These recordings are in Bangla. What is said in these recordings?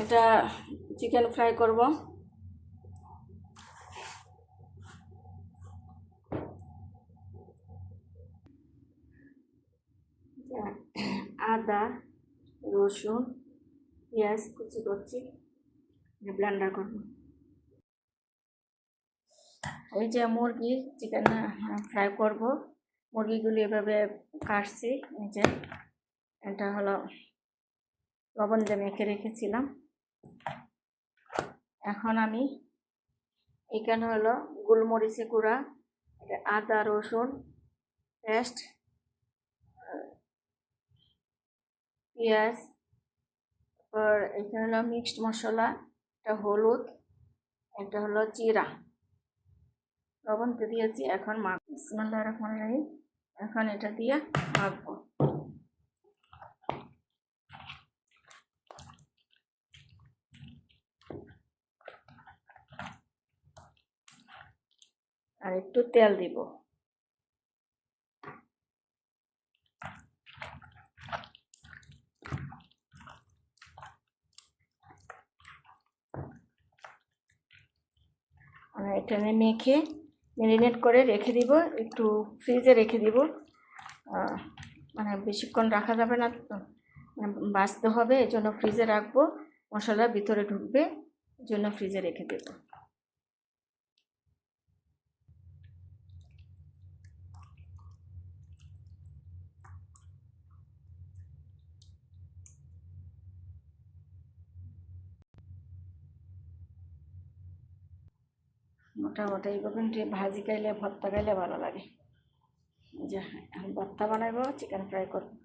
এটা চিকেন ফ্রাই করব। আদা, রসুন, পেঁয়াজ কুচি করছি, ব্লেন্ডার করব। এই যে মুরগি চিকেন ফ্রাই করব, মুরগিগুলি এভাবে কাটছি। এই যে এটা হলো লবণ দিয়ে মেখে রেখেছিলাম। এখন আমি এখানে হলো গোলমরিচের গুঁড়া, আদা রসুন পেস্ট, পেঁয়াজ, তারপর এখানে হলো মিক্সড মশলা, এটা হলুদ, এটা হলো জিরা, লবণ দিয়েছি। এখন মাখবো। বিসমিল্লাহির রহমানির রহিম। এখন এটা দিয়ে মাখবো। আর একটু তেল দিব। এখানে মেখে ম্যারিনেট করে রেখে দিব, একটু ফ্রিজে রেখে দিব। মানে বেশিক্ষণ রাখা যাবে না, বাঁচতে হবে, এই জন্য ফ্রিজে রাখবো। মশলা ভিতরে ঢুকবে, এই জন্য ফ্রিজে রেখে দেব। মোটামুটি এইভাবে ভাজি খাইলে ভর্তা খাইলে ভালো লাগে। যে এখন ভর্তা বানাবো, চিকেন ফ্রাই করবো,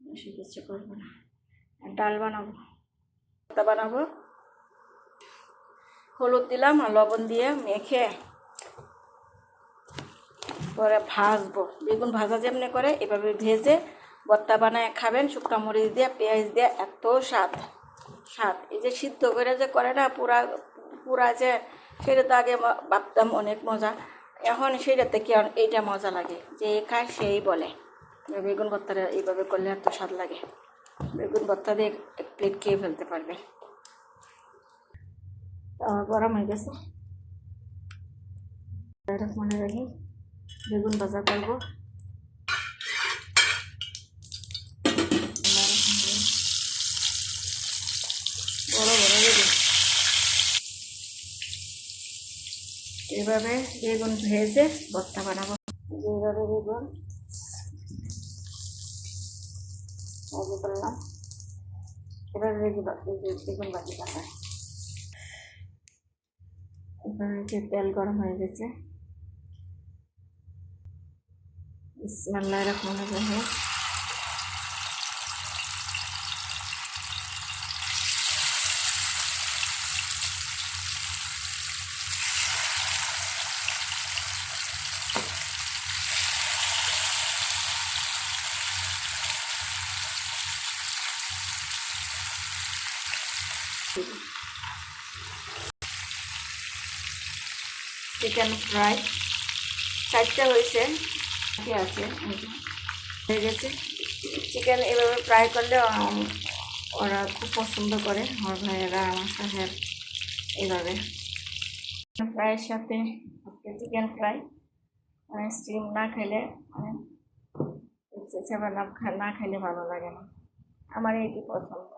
বেশি কিছু করবো না। ডাল বানাবো, ভর্তা বানাবো। হলুদ দিলাম আর লবণ দিয়ে মেখে পরে ভাজবো। বেগুন ভাজা যেমনি করে এভাবে ভেজে ভর্তা বানায় খাবেন, শুকনো মরিচ দিয়ে পেঁয়াজ দিয়ে, এত স্বাদ। এই যে সিদ্ধ করে যে করে না পুরা পুরা, যে সেটা তো আগে ভাবতাম অনেক মজা, এখন সেটা থেকে এইটা মজা লাগে। যে খায় সেই বলে বেগুন ভর্তাটা এইভাবে করলে এত স্বাদ লাগে। বেগুন ভর্তা দিয়ে এক প্লেট খেয়ে ফেলতে পারবে। গরম হয়ে গেছে, মনে রাখি বেগুন ভাজা করবো। বড় বড় বেগুন, এইভাবে বেগুন ভেজে ভর্তা বানাবো। এইভাবে বেগুন ভাজি করলাম, এবার বেগুন ভাজি বানাই। এবার তেল গরম হয়ে গেছে। বিসমিল্লাহির রহমানির রহিম। চিকেন ফ্রাই 4টা হয়েছে, আছে হয়ে গেছে। চিকেন এভাবে ফ্রাই করলে ওরা খুব পছন্দ করে, আমার ভাইয়েরা, আমার সাহেব। এইভাবে ফ্রাইয়ের সাথে চিকেন ফ্রাই, মানে স্টিম না খেলে, মানে সেভেন আপ না খেলে ভালো লাগে না। আমার এটি পছন্দ,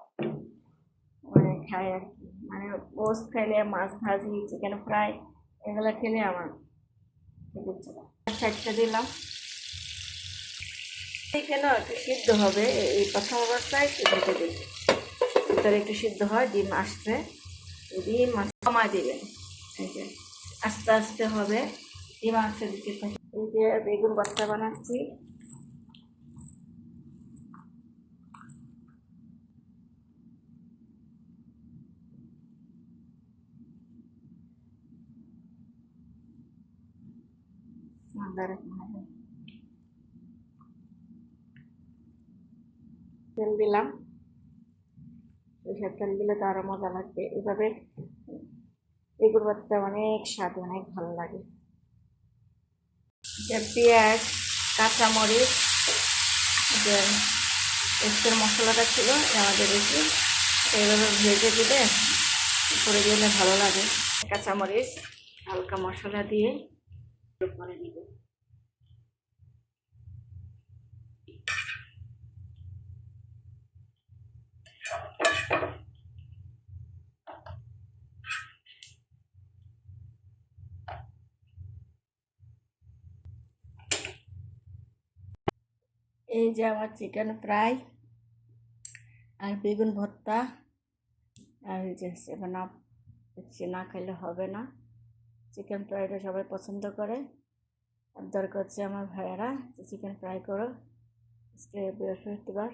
মানে খাই আর কি। মানে পোস্ট খেলে, মাছ ভাজি, চিকেন ফ্রাই এগুলো খেলে আমার খেতে না। 4টা দিলাম। কেন একটু সিদ্ধ হবে, এই প্রথম অবস্থায় একটু ঢেকে দিই, ভিতরে একটু সিদ্ধ হয়। ডিম আসছে, ডিম কমায় দিবেন। এই যে আস্তে আস্তে হবে, ডিম আসছে দিকে। এই যে বেগুন ভর্তা বানাচ্ছি, তেল দিলাম। সরষের তেল দিলে তো আরো মজা লাগবে। এভাবে বেগুন ভর্তা অনেক স্বাদ, অনেক ভালো লাগে। পেঁয়াজ, কাঁচামরিচ, এক্সট্রা মশলাটা ছিল আমাদের বেশি, এইভাবে ভেজে দিলে করে দিলে ভালো লাগে। কাঁচামরিচ হালকা মশলা দিয়ে করে দিব। এই যে আমার চিকেন ফ্রাই আর বেগুন ভর্তা আর এই যে 7 আপ দেখছি, না খাইলে হবে না। চিকেন ফ্রাইটা সবাই পছন্দ করে, আবদার করছে আমার ভাইয়েরা যে চিকেন ফ্রাই করো। আজকে বৃহস্পতিবার,